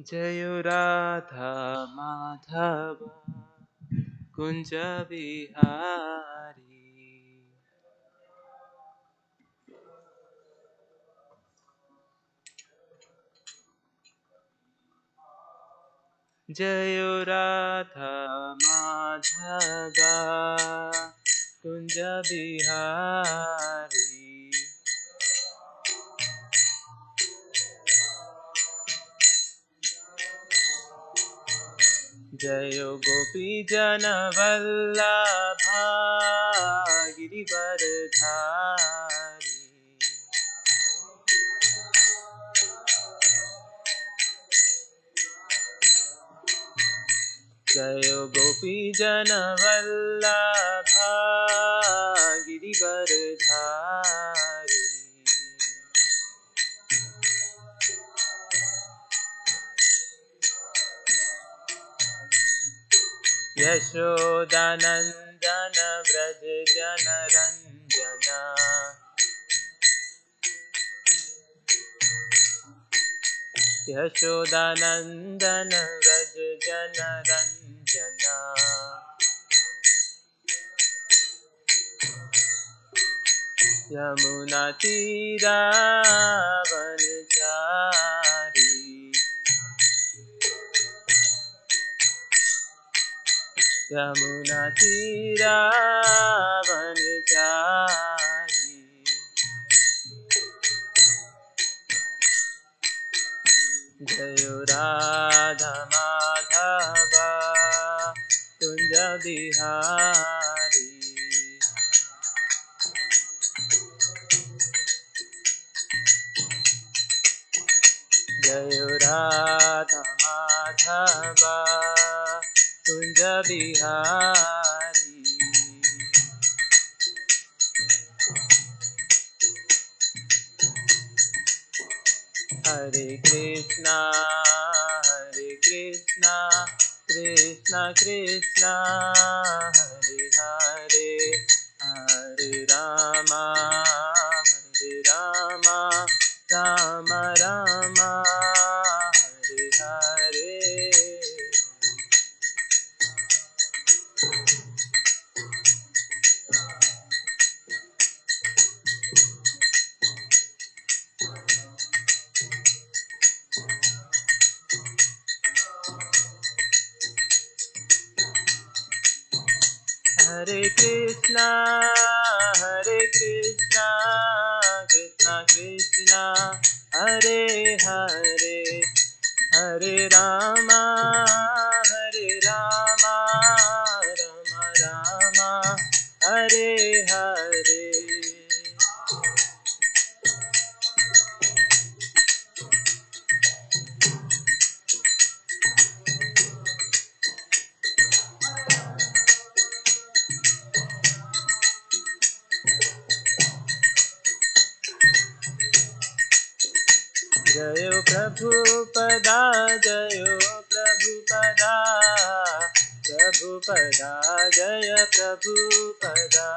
जय राधा माधव कुंज बिहारी। जय राधा माधव कुंज बिहारी। जय गोपी जन वल्लभा गिरिवरधारी। जय गोपी जन वल्लभा गिरिवरधारी। यशोदानंदन व्रज जनरंजना। यशोदानंदन व्रज जनरंजना। यमुना तीरावनचारी। यमुना तीरावनचारी। जय राधा माधव कुंज बिहारी। जय राधा माधव कुंज बिहारी। हरे कृष्णा कृष्णा कृष्णा हरे हरे। हरे रामा राम राम हरे हरे। हरे कृष्णा कृष्णा कृष्णा हरे हरे। हरे रामा राम राम हरे हरे। जय प्रभुपदा जय प्रभुपदा। प्रभुपदा जय प्रभुपदा।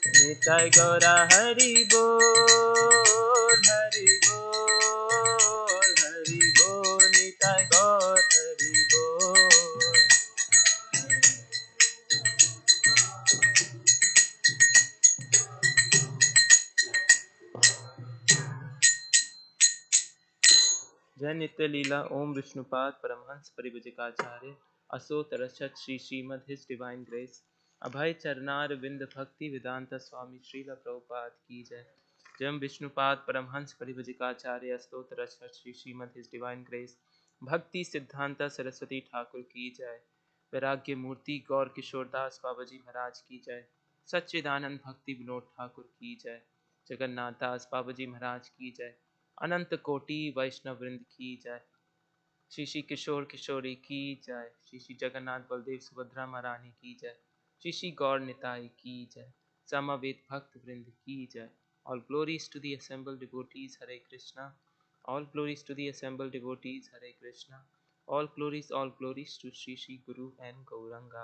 निताय गौरा हरि बोल हरि बोल हरि बोल। निताय गौर हरि बोल। जय नित्य लीला Om Vishnupada Paramahamsa Parivrajakacharya Ashtottarashata Shri Shrimad his divine grace Abhay Charanaravinda Bhakti Vedanta Swami Srila Prabhupada की जय। जय Vishnupada Paramahamsa Parivrajakacharya Ashtottarashata Shri Shrimad his divine grace Bhakti Siddhanta Saraswati Thakur की जय। वैराग्य मूर्ति गौर किशोरदास बाबाजी महाराज की जय। सच्चिदानंद भक्ति विनोद ठाकुर की जय। जगन्नाथ दास बाबाजी महाराज की जय। अनंत कोटि वैष्णव वृंद की जय। श्री श्री किशोर किशोरी की जय। श्री श्री जगन्नाथ बलदेव सुभद्रा महारानी की जय। श्री श्री गौर निताई की जय। समवेत भक्त वृंद की जय। All glories to the assembled devotees, Hare Krishna. All glories to the assembled devotees, Hare Krishna. All glories to Shri Shri Guru and Gauranga.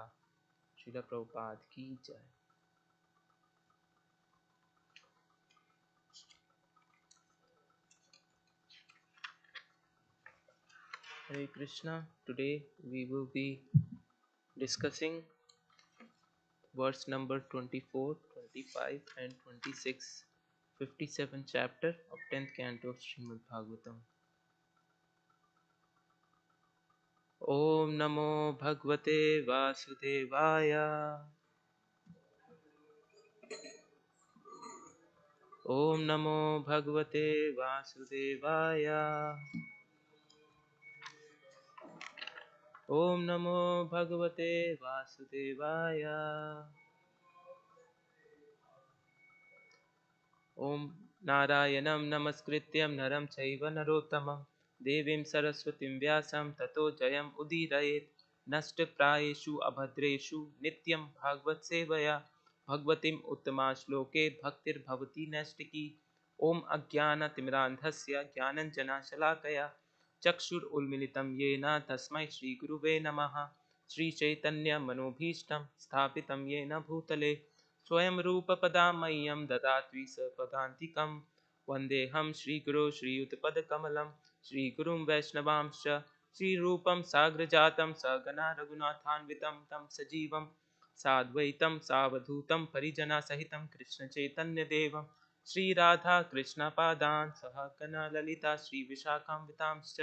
Srila Prabhupada की जय। Hare Krishna. Today we will be discussing verse number 24, 25, and 26, 57th chapter of 10th canto of Srimad Bhagavatam. Om Namo Bhagavate Vasudevaya. Om Namo Bhagavate Vasudevaya. Om Namo Bhagavate Vasudevaya. Om Narayanam Namaskrityam Naram Chaiva Narottamam Devim Saraswatim Vyasam Tato Jayam Udirayet Nashta Prayeshu Abhadreshu Nityam Bhagvat Sevaya Bhagvatim Uttama Shloke Bhaktir Bhavati Nashtiki Om Ajnana Timrandhasya Jnananjana Shalakaya Chakshur Ulmilitam Yena Tasmai Shri Guruve Namaha Shri Chaitanya Manobhishtam Sthapitam Yena Bhutale स्वयं रूपपदामह्यं ददात्वि सपदान्तिकं वन्देऽहं श्रीगुरो श्रीयुतपदकमलं श्रीगुरुं वैष्णवांश्च श्रीरूपं साग्रजातं सगना रघुनाथान्वितं तं सजीवं साद्वैतं सावधूतं परिजनसहितं कृष्णचैतन्यदेवं श्रीराधाकृष्णपादान् सहगना ललिता श्रीविशाखान्वितांश्च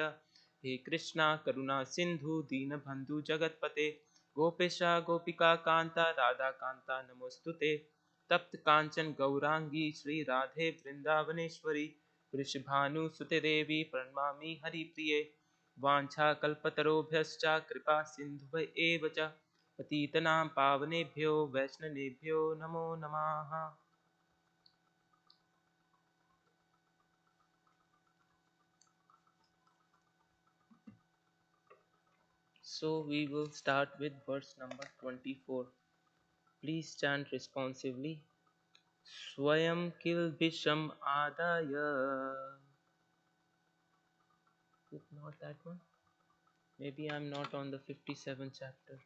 हे कृष्णा करुणा सिन्धु दीनबन्धु जगत्पते गोपेशा गोपिका कांता राधा कांता नमोस्तुते तप्त कांचन गौरांगी श्री राधे वृंदावनेश्वरी वृषभानुसुते देवी प्रणमामि हरिप्रिये वाञ्छाकल्पतरुभ्यश्च कृपा सिन्धुभ्य एव च पतितनां पावनेभ्यो वैष्णवेभ्यो नमो नमः. So we will start with verse number 24. Please chant responsively. Swayam kilbisham adaya. Is not that one? Maybe I'm not on the 57th chapter.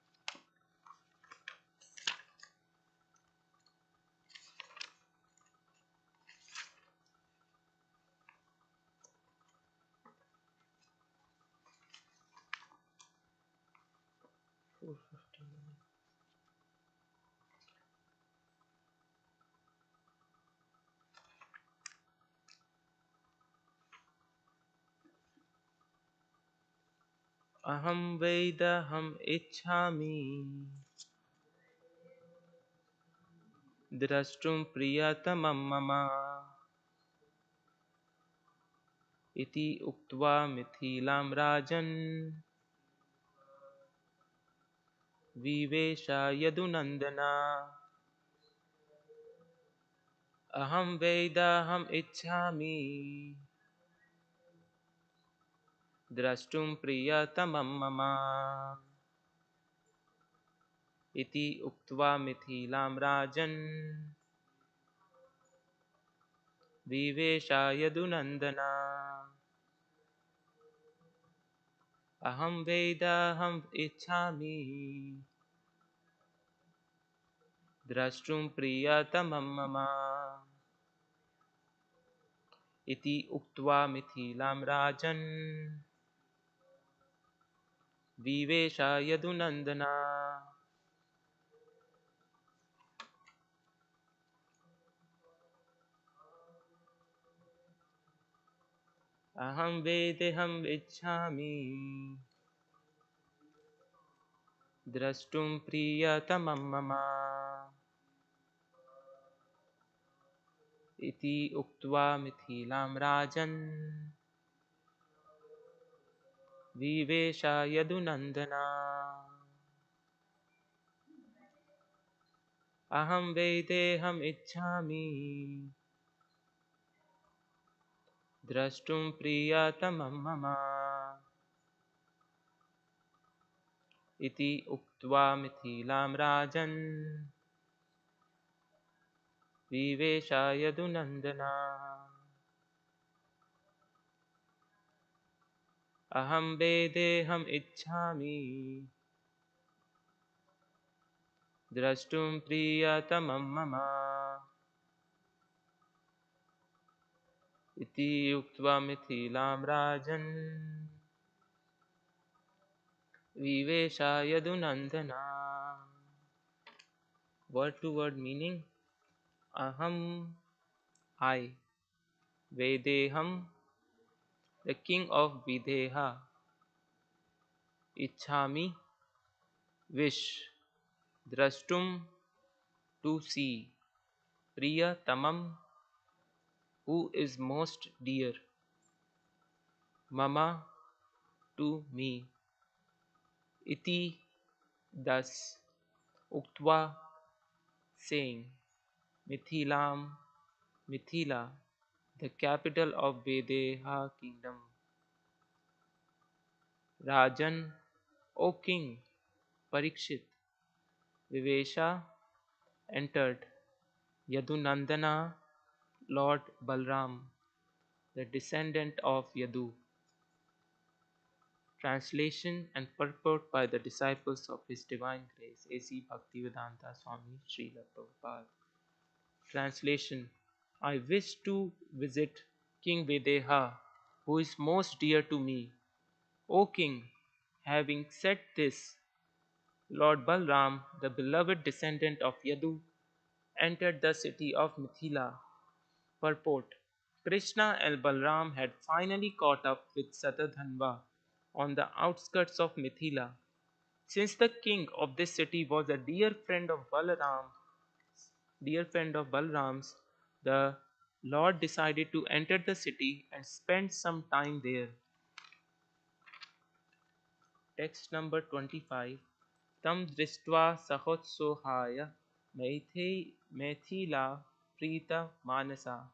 Aham vedaham ichhami drashtum priyatamam mama iti uktva mithilam rajan vivesha yadunandana. Aham vedaham ichhami drashtum priyatamam mama iti uktva mithilam rajan vivesha yadunandana. Aham vedaham ichhami drashtum priyatamam mama iti uktva mithilam rajan vivesha yadunandana. Aham vedaham ichhami drashtum priyatamam mama iti uktva mithilam rajan vivesha yadunandana. Aham vedaham ichhami drashtum priyatamam mama iti uktva mithilam rajan vivesha yadunandana. Aham vedaham ichhami drashtum priyatamam mama iti uktva mithilam rajan Vivesha Yadunandana. Word to word meaning: Aham, I. Vedeham, the king of Videha. Ichhami, wish. Drashtum, to see. Priya Tamam, who is most dear. Mama, to me. Iti, thus. Uktva, saying. Mithilam, Mithila, the capital of Videha kingdom. Rajan, O king. Parikshit, Vivesha, entered. Yadunandana, Lord Balram, the descendant of Yadu. Translation and purport by the disciples of His Divine Grace, A.C. Bhaktivedanta Swami Srila Prabhupada. Translation: I wish to visit King Videha, who is most dear to me. O King, having said this, Lord Balram, the beloved descendant of Yadu, entered the city of Mithila. Purport: Krishna and Balram had finally caught up with Satadhanva on the outskirts of Mithila. Since the king of this city was a dear friend of Balram's, the Lord decided to enter the city and spend some time there. Text number 25. Tam dristva sahotsohaya Methila Prita Manasa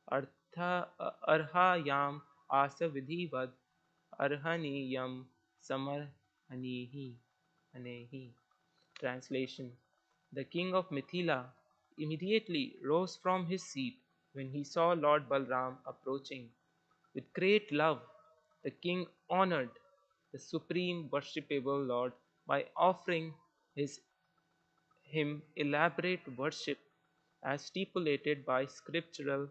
Artha Arhayam Asa Vidhivad Arhaniyam Samarhanihi Anehi. Translation: The king of Mithila immediately rose from his seat when he saw Lord Balram approaching. With great love, the king honored the supreme worshipable Lord by offering him elaborate worship as stipulated by scriptural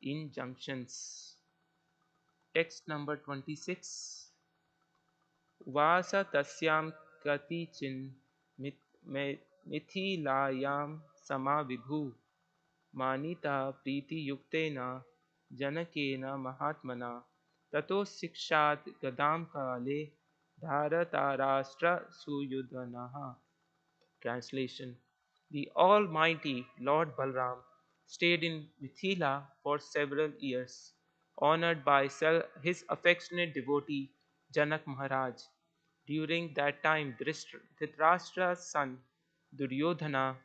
injunctions. Text number 26. Vasa tasyam katichin mithilayam sama vibhu manita priti yuktena janakena mahatmana tato sikshat gadam kale dharatarashtra suyudanaha. Translation: The Almighty Lord Balram stayed in Mithila for several years, honored by his affectionate devotee Janak Maharaj. During that time, Dhritarashtra's son Duryodhana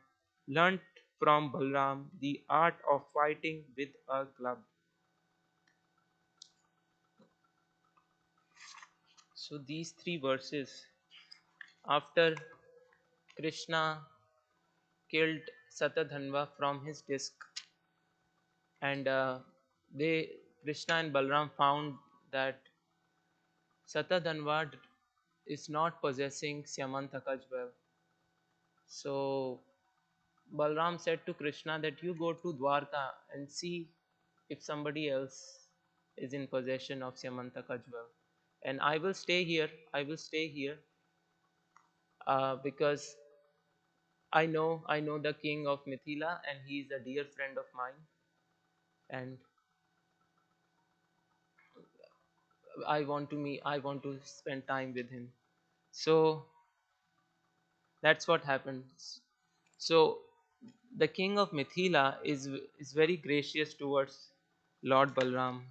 learnt from Balram the art of fighting with a club. So, these three verses, after Krishna killed Satadhanva from his disc, and they Krishna and Balram found that Satadhanva is not possessing Syamantaka well. So Balram said to Krishna that you go to Dwarka and see if somebody else is in possession of Syamantaka well, and I will stay here. Because I know the king of Mithila, and he is a dear friend of mine, and I want to spend time with him. So that's what happens. So the king of Mithila is very gracious towards Lord Balram.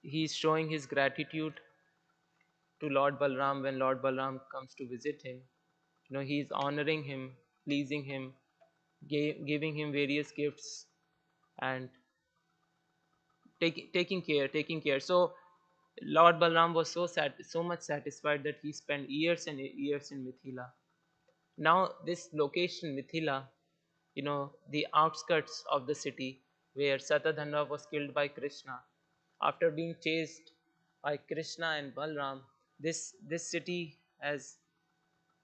He is showing his gratitude to Lord Balram when Lord Balram comes to visit him. He is honoring him, pleasing him, giving him various gifts, and taking care. So Lord Balram was so much satisfied that he spent years and years in Mithila. Now this location, Mithila, the outskirts of the city where Satadhanva was killed by Krishna. After being chased by Krishna and Balram, this city has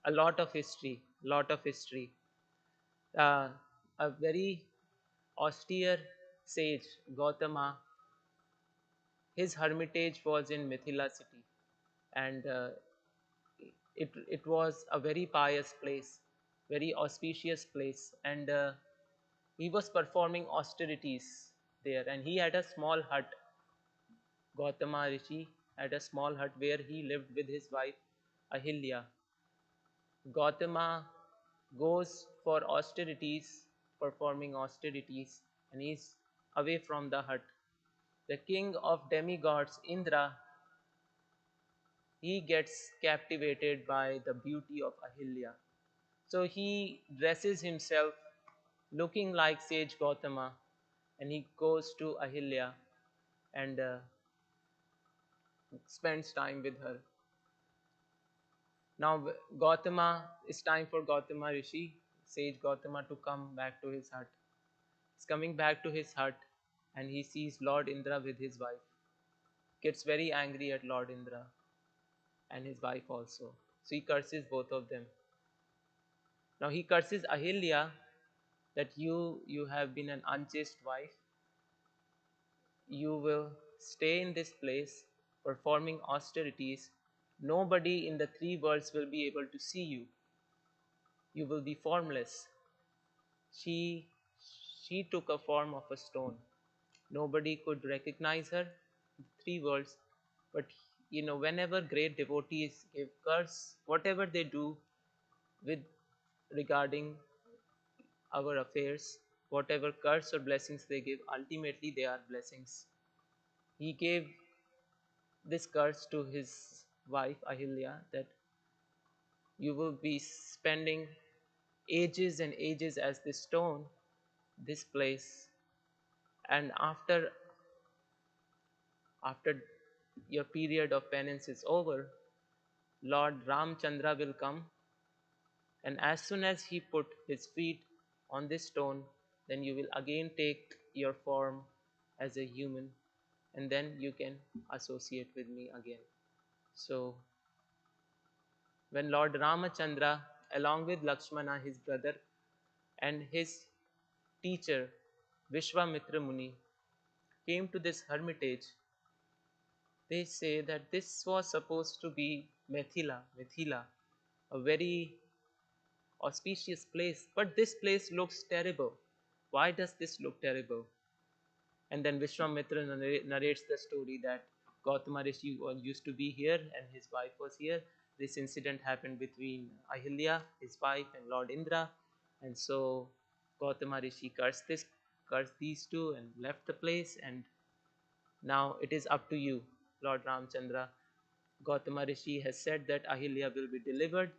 a lot of history. Uh, a very austere sage, Gautama, his hermitage was in Mithila city, and it was a very pious place, very auspicious place, and he was performing austerities there, and he had a small hut. Gautama Rishi had a small hut where he lived with his wife Ahilya. Gautama goes for austerities, performing austerities, and he's away from the hut. The king of demigods, Indra, he gets captivated by the beauty of Ahilya. So he dresses himself looking like sage Gautama, and he goes to Ahilya and spends time with her. Now Gautama, it's time for Gautama Rishi, sage Gautama, to come back to his hut. He's coming back to his hut and he sees Lord Indra with his wife. Gets very angry at Lord Indra and his wife also. So he curses both of them. Now he curses Ahilya that you have been an unchaste wife. You will stay in this place performing austerities. Nobody in the three worlds will be able to see you. You will be formless. She she took a form of a stone. Nobody could recognize her, three worlds. But whenever great devotees give curse, whatever they do with regarding our affairs, whatever curse or blessings they give, ultimately they are blessings. He gave this curse to his wife Ahilya that you will be spending ages and ages as this stone, this place, and after your period of penance is over, Lord Ramchandra will come, and as soon as he put his feet on this stone, then you will again take your form as a human, and then you can associate with me again. So when Lord Ramachandra, along with Lakshmana, his brother, and his teacher Vishwamitra Muni came to this hermitage, they say that this was supposed to be Mithila, a very auspicious place, but this place looks terrible. Why does this look terrible? And then Vishwamitra narrates the story that Gautama Rishi used to be here and his wife was here. This incident happened between Ahilya, his wife, and Lord Indra, and so Gautama Rishi cursed these two, and left the place. And now it is up to you, Lord Ramchandra. Gautama Rishi has said that Ahilya will be delivered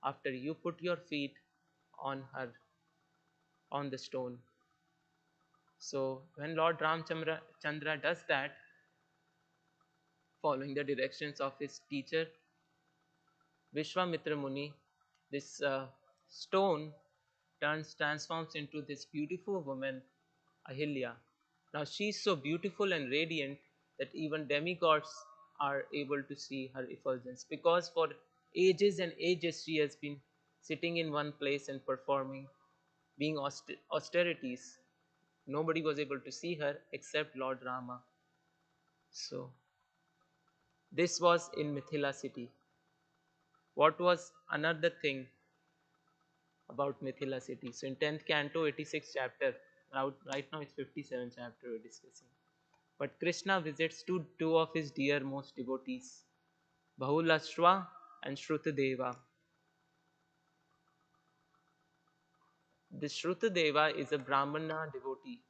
after you put your feet on her, on the stone. So when Lord Ramchandra does that, following the directions of his teacher Vishwamitra Muni, this stone transforms into this beautiful woman Ahilya. Now she is so beautiful and radiant that even demigods are able to see her effulgence, because for ages and ages she has been sitting in one place and performing, being austerities. Nobody was able to see her except Lord Rama. So this was in Mithila city. What was another thing about Mithila city? So in 10th canto, 86th chapter, right now it's 57th chapter we're discussing. But Krishna visits two of his dearmost devotees, Bahulashwa and Shrutadeva. This Shrutadeva is a Brahmana devotee,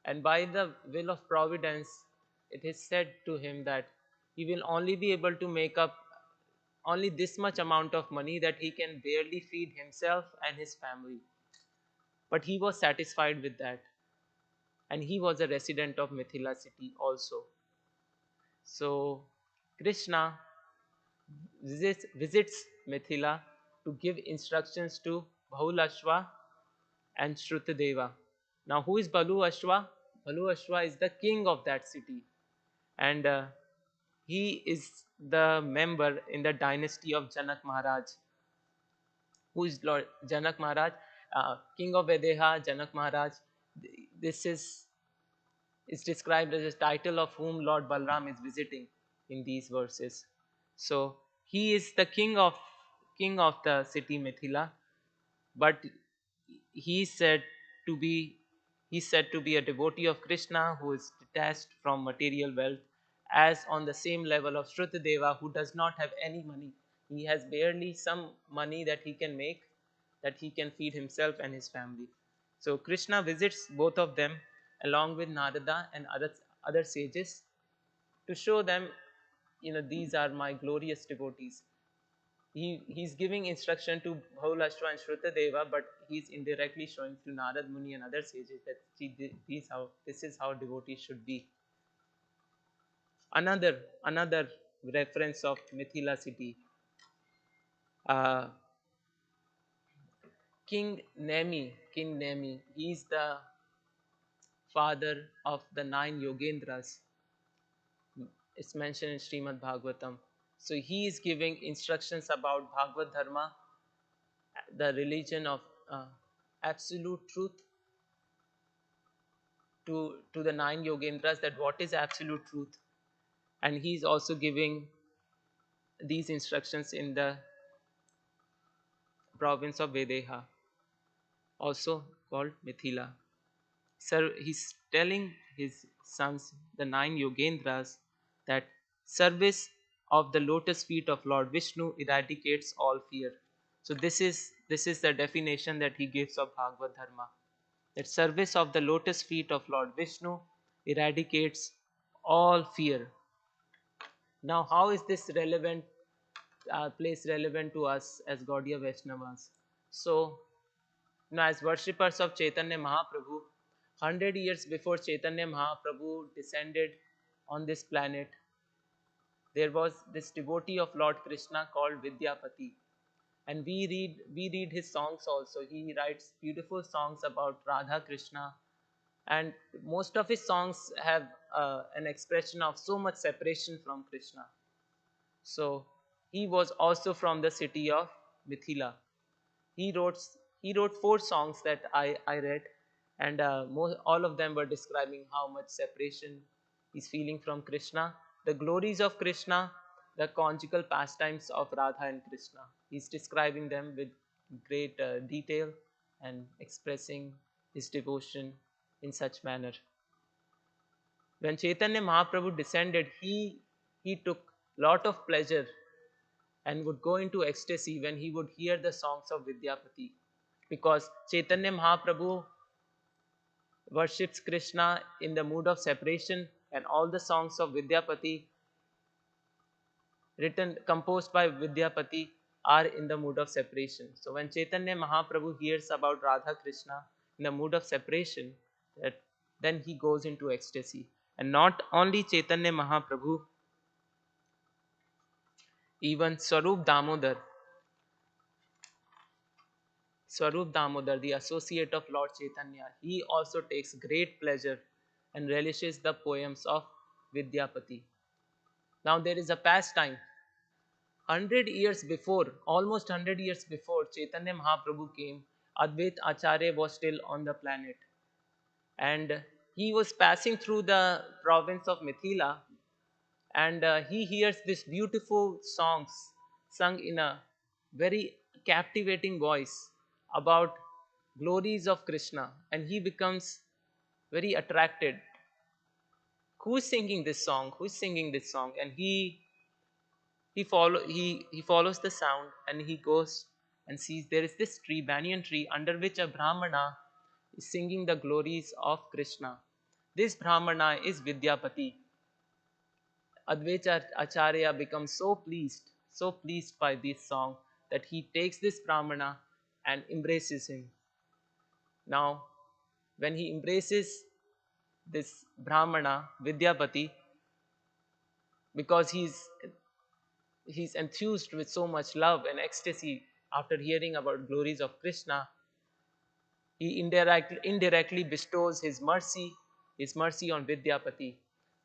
and by the will of providence, it is said to him that he will only be able to make up only this much amount of money that he can barely feed himself and his family. But he was satisfied with that, and he was a resident of Mithila city also. So Krishna visits Mithila to give instructions to Bahulashwa and Shrutadeva. Now, who is Balu Ashwa? Balu Ashwa is the king of that city, and he is the member in the dynasty of Janak Maharaj. Who is Lord Janak Maharaj? King of Vedeha, Janak Maharaj. This is described as a title of whom Lord Balram is visiting in these verses. So He is the king of the city Mithila, but he said to be he's said to be a devotee of Krishna who is detached from material wealth, as on the same level of Shrutadeva, who does not have any money. He has barely some money that he can make, that he can feed himself and his family. So Krishna visits both of them along with Narada and other sages to show them, these are my glorious devotees. He's giving instruction to Bahulashva and Shrutadeva, but he's indirectly showing to Narad Muni and other sages that this is how devotees should be. Another reference of Mithila city. Uh, King Nemi, he's the father of the 9 Yogendras. It's mentioned in Srimad Bhagavatam. So he is giving instructions about Bhagavad Dharma, the religion of absolute truth, to the 9 Yogendras, that what is absolute truth. And he's also giving these instructions in the province of Vedeha, also called Mithila. So he's telling his sons, the 9 Yogendras, that service of the lotus feet of Lord Vishnu eradicates all fear. So this is the definition that he gives of Bhagavad Dharma. That service of the lotus feet of Lord Vishnu eradicates all fear. Now, how is this place relevant to us as Gaudiya Vaishnavas? So, now as worshippers of Chaitanya Mahaprabhu, 100 years before Chaitanya Mahaprabhu descended on this planet, there was this devotee of Lord Krishna called Vidyapati. And we read his songs also. He writes beautiful songs about Radha Krishna, and most of his songs have an expression of so much separation from Krishna. So he was also from the city of Mithila. He wrote he wrote 4 songs that I read, and all of them were describing how much separation he's feeling from Krishna, the glories of Krishna, the conjugal pastimes of Radha and Krishna. He's describing them with great detail and expressing his devotion in such manner. When Chaitanya Mahaprabhu descended, he took lot of pleasure and would go into ecstasy when he would hear the songs of Vidyapati, because Chaitanya Mahaprabhu worships Krishna in the mood of separation, and all the songs of Vidyapati, composed by Vidyapati, are in the mood of separation. So when Chaitanya Mahaprabhu hears about Radha Krishna in the mood of separation, then he goes into ecstasy. And not only Chaitanya Mahaprabhu, even Swarup Damodar, the associate of Lord Chaitanya, he also takes great pleasure and relishes the poems of Vidyapati. Now there is a pastime. 100 years before, almost 100 years before Chaitanya Mahaprabhu came, Advait Acharya was still on the planet. And he was passing through the province of Mithila, and he hears these beautiful songs sung in a very captivating voice about glories of Krishna, and he becomes very attracted. Who is singing this song? Who is singing this song? And he follows the sound, and he goes and sees there is this tree, banyan tree, under which a Brahmana is singing the glories of Krishna. This Brahmana is Vidyapati. Advaita Acharya becomes so pleased by this song, that he takes this Brahmana and embraces him. Now, when he embraces this Brahmana, Vidyapati, because he's enthused with so much love and ecstasy after hearing about glories of Krishna, he indirectly bestows his mercy on Vidyapati.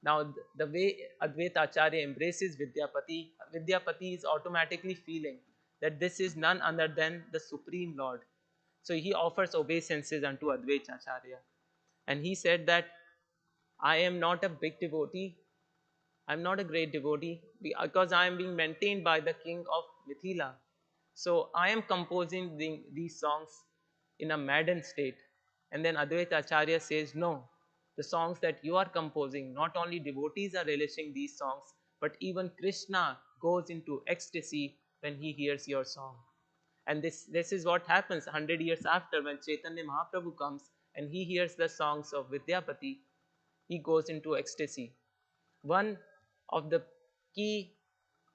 Now, the way Advaita Acharya embraces Vidyapati, Vidyapati is automatically feeling that this is none other than the Supreme Lord. So he offers obeisances unto Advaita Acharya. And he said that I am not a big devotee, I'm not a great devotee, because I am being maintained by the king of Mithila. So I am composing these songs in a maddened state. And then Advaita Acharya says, no, the songs that you are composing, not only devotees are relishing these songs, but even Krishna goes into ecstasy when he hears your song. And this is what happens 100 years after, when Chaitanya Mahaprabhu comes and he hears the songs of Vidyapati, he goes into ecstasy. One of the key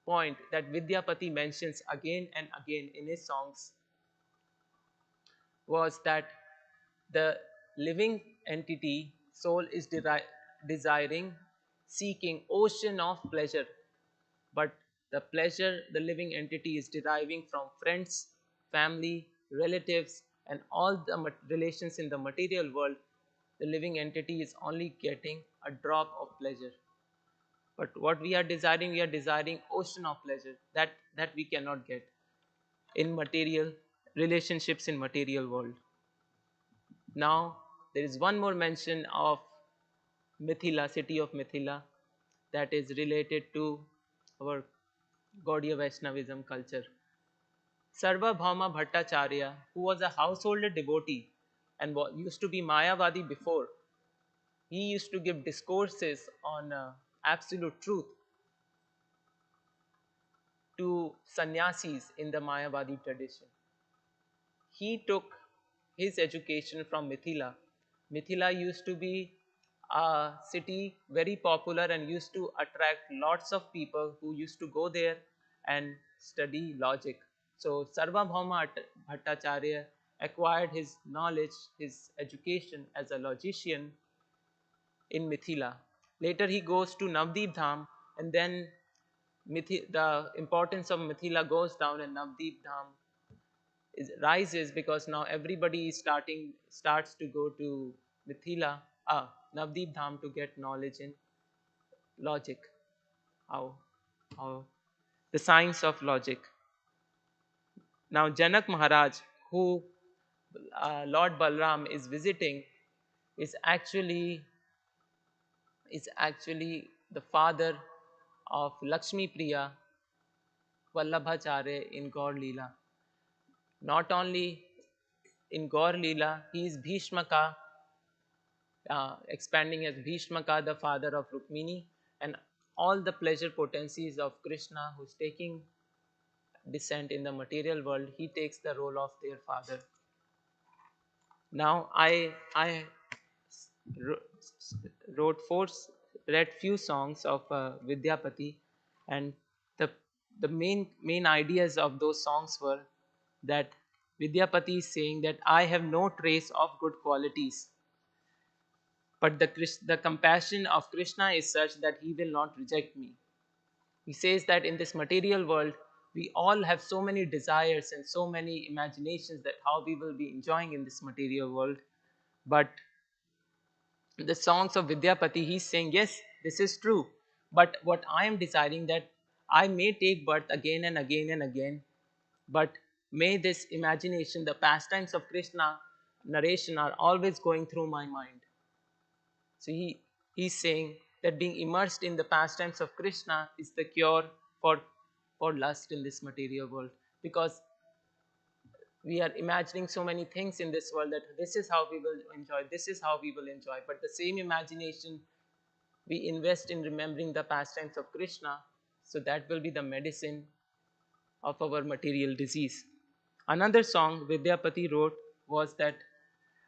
point that Vidyapati mentions again and again in his songs was that the living entity soul is desiring, seeking ocean of pleasure, but the pleasure the living entity is deriving from friends, family, relatives, and all the relations in the material world, the living entity is only getting a drop of pleasure. But what we are desiring ocean of pleasure that we cannot get in material relationships in material world. Now there is one more mention of Mithila, city of Mithila, that is related to our Gaudiya Vaishnavism culture. Sarvabhauma Bhattacharya, who was a householder devotee and used to be Mayavadi before, he used to give discourses on absolute truth to sannyasis in the Mayavadi tradition. He took his education from Mithila. Mithila used to be a city very popular and used to attract lots of people who used to go there and study logic. So Sarvabhauma Bhattacharya acquired his knowledge, his education as a logician in Mithila. Later he goes to Navdeep Dham, and then the importance of Mithila goes down and Navdeep Dham rises, because now everybody is starts to go to Mithila, Navdeep Dham, to get knowledge in logic, how how the science of logic. Now Janak Maharaj, who Lord Balram is visiting, is actually the father of Lakshmi Priya Vallabhacharya in Gaur Leela. Not only in Gaur Leela, he is Bhishmaka, expanding as Bhishmaka, the father of Rukmini, and all the pleasure potencies of Krishna, who is taking descent in the material world, he takes the role of their father. Now, I wrote read few songs of Vidyapati, and the main ideas of those songs were that Vidyapati is saying that I have no trace of good qualities, but the compassion of Krishna is such that he will not reject me. He says that in this material world, we all have so many desires and so many imaginations that how we will be enjoying in this material world. But the songs of Vidyapati, he's saying, yes, this is true. But what I am desiring, that I may take birth again and again and again, but may this imagination, the pastimes of Krishna narration are always going through my mind. So he's saying that being immersed in the pastimes of Krishna is the cure for, for lust in this material world. Because we are imagining so many things in this world, that this is how we will enjoy, this is how we will enjoy. But the same imagination we invest in remembering the pastimes of Krishna, so that will be the medicine of our material disease. Another song Vidyapati wrote was that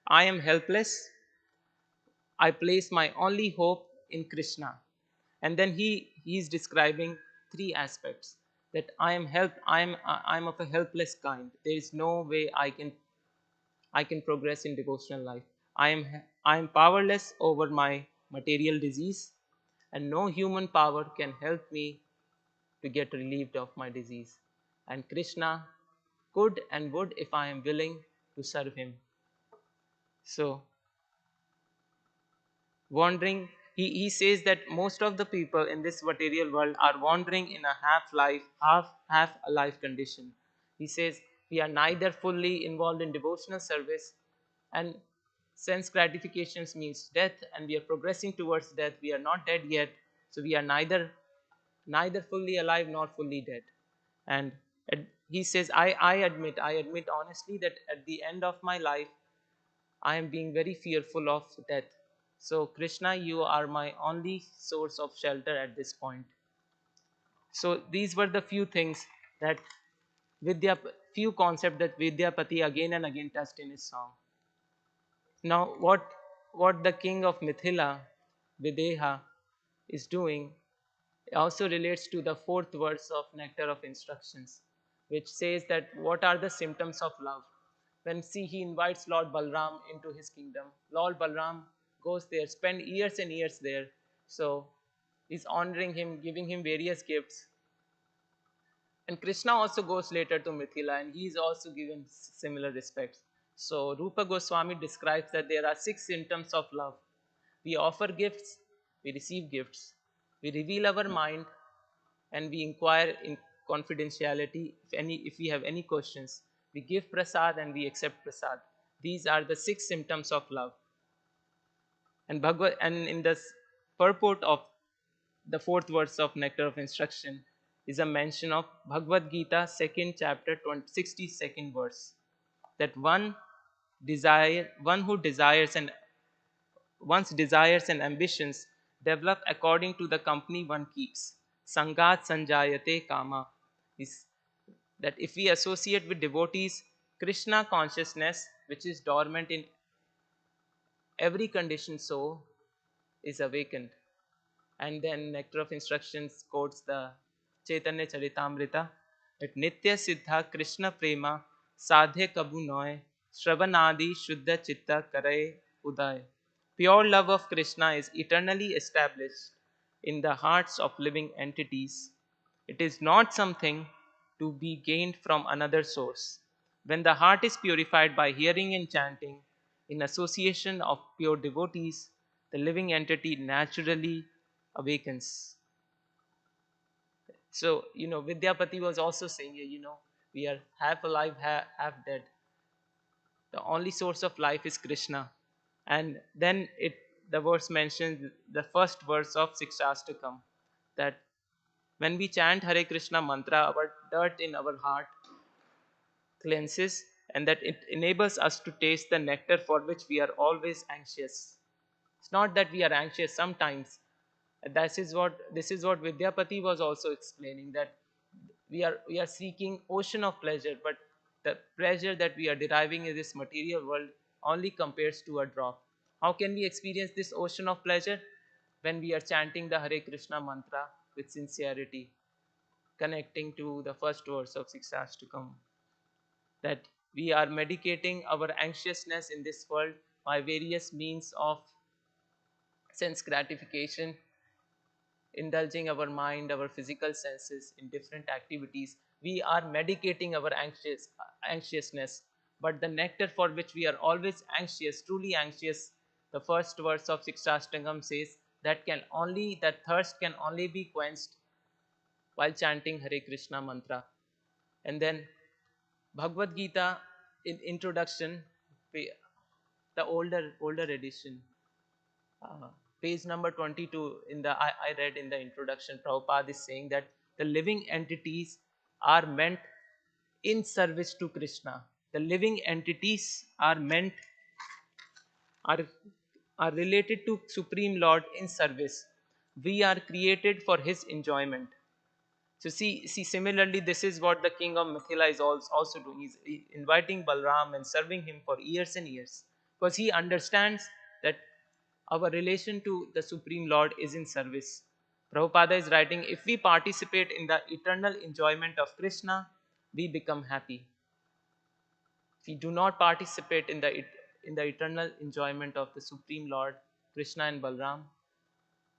I am helpless, I place my only hope in Krishna. And then he is describing three aspects, that I'm of a helpless kind. There is no way I can progress in devotional life. I am powerless over my material disease, and no human power can help me to get relieved of my disease. And Krishna could and would if I am willing to serve him. So wandering, he says that most of the people in this material world are wandering in a half alive condition. He says we are neither fully involved in devotional service, and sense gratifications means death, and we are progressing towards death. We are not dead yet, so we are neither neither fully alive nor fully dead. And he says, I admit honestly that at the end of my life, I am being very fearful of death. So, Krishna, you are my only source of shelter at this point. So, these were the few things that few concepts that Vidyapati again and again touched in his song. Now, what the king of Mithila, Videha, is doing also relates to the fourth verse of Nectar of Instructions, which says that what are the symptoms of love? When see he invites Lord Balram into his kingdom, Lord Balram goes there, spend years and years there. So he's honoring him, giving him various gifts. And Krishna also goes later to Mithila and he is also given similar respects. So Rupa Goswami describes that there are 6 symptoms of love. We offer gifts, we receive gifts, we reveal our mind, and we inquire in confidentiality if we have any questions. We give prasad and we accept prasad. These are the 6 symptoms of love. And in the purport of the fourth verse of Nectar of Instruction is a mention of Bhagavad Gita, second chapter, 62nd verse. That one who desires and one's desires and ambitions develop according to the company one keeps. Sangat sanjayate kama is that if we associate with devotees, Krishna consciousness, which is dormant in every conditioned soul, is awakened. And then Nectar of Instructions quotes the Chaitanya Charitamrita that Nitya Siddha Krishna Prema Sadhe Kabu Noy Shravanadi Shuddha Chitta Karay Uday. Pure love of Krishna is eternally established in the hearts of living entities. It is not something to be gained from another source. When the heart is purified by hearing and chanting, in association of pure devotees, the living entity naturally awakens. So, Vidyapati was also saying, we are half alive, half dead. The only source of life is Krishna. And then the verse mentions the first verse of Sikshastakam that when we chant Hare Krishna mantra, our dirt in our heart cleanses and that it enables us to taste the nectar for which we are always anxious. It's not that we are anxious sometimes. This is what Vidyapati was also explaining that we are seeking ocean of pleasure, but the pleasure that we are deriving in this material world only compares to a drop. How can we experience this ocean of pleasure? When we are chanting the Hare Krishna mantra with sincerity, connecting to the first verse of Sikshastakam, that we are medicating our anxiousness in this world by various means of sense gratification, indulging our mind, our physical senses in different activities. We are medicating our anxiousness. But the nectar for which we are always anxious, truly anxious, the first verse of Sikshastakam says that thirst can only be quenched while chanting Hare Krishna mantra. And then Bhagavad Gita in introduction, the older edition, uh, page number 22 I read in the introduction, Prabhupada is saying that the living entities are meant in service to Krishna. The living entities are, are related to Supreme Lord in service. We are created for his enjoyment. So similarly, this is what the king of Mithila is also doing. He's inviting Balram and serving him for years and years because he understands that our relation to the Supreme Lord is in service. Prabhupada is writing, if we participate in the eternal enjoyment of Krishna, we become happy. If we do not participate in the eternal enjoyment of the Supreme Lord, Krishna and Balram,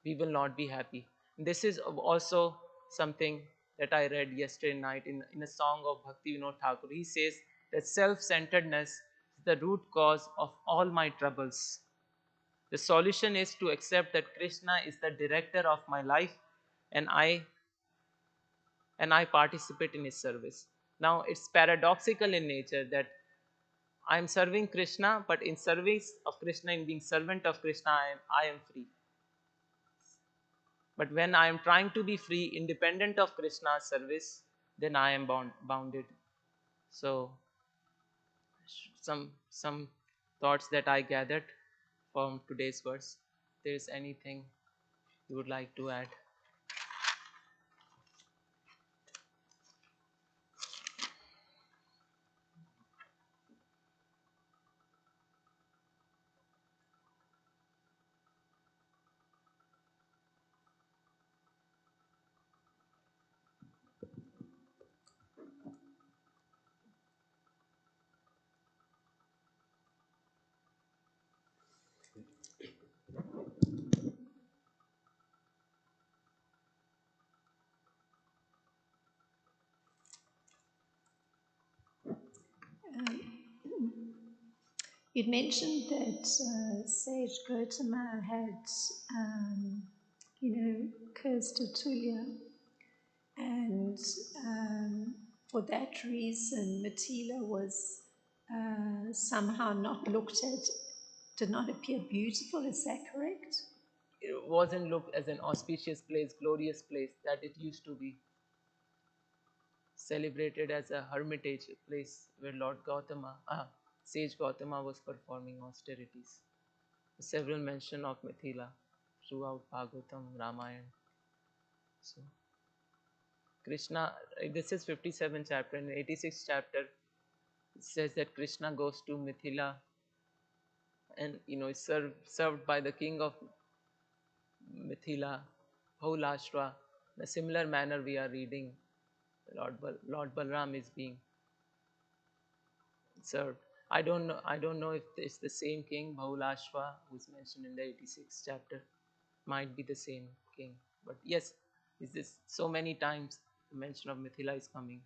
we will not be happy. This is also something that I read yesterday night in a song of Bhakti Vinod Thakur. He says that self-centeredness is the root cause of all my troubles. The solution is to accept that Krishna is the director of my life and I participate in his service. Now it's paradoxical in nature that I am serving Krishna, but in service of Krishna, in being servant of Krishna, I am free. But when I am trying to be free, independent of Krishna's service, then I am bounded. So some thoughts that I gathered from today's verse. If there is anything you would like to add? It mentioned that Sage Gautama had, cursed Atulya, and for that reason, Matila was somehow not looked at, did not appear beautiful. Is that correct? It wasn't looked as an auspicious place, glorious place that it used to be, celebrated as a hermitage, a place where Sage Gautama was performing austerities. Several mention of Mithila throughout Bhagavatam, Ramayana. So Krishna, this is 57th chapter. In 86th chapter, it says that Krishna goes to Mithila and is served by the king of Mithila, Bhaulashva. In a similar manner, we are reading Lord Balram is being served. I don't know if it's the same king, Bhaulashva, who's mentioned in the 86th chapter. Might be the same king. But yes, is this so many times the mention of Mithila is coming.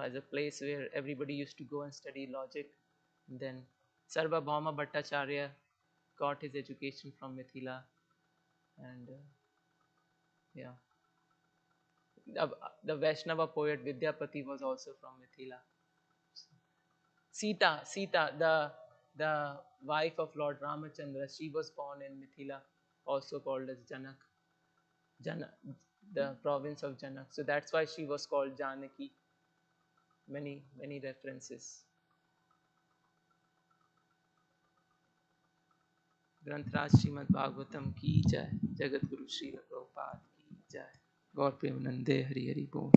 As a place where everybody used to go and study logic. And then Sarvabhauma Bhattacharya got his education from Mithila. And yeah, the Vaishnava poet Vidyapati was also from Mithila. Sita, the wife of Lord Ramachandra, she was born in Mithila, also called as Janak, the province of Janak. So that's why she was called Janaki. Many references. ग्रंथराज Shrimad Bhagavatam की जय, जगत गुरु श्री प्रभुपाद की जय, गौर प्रेमानंदे हरि हरि बोल।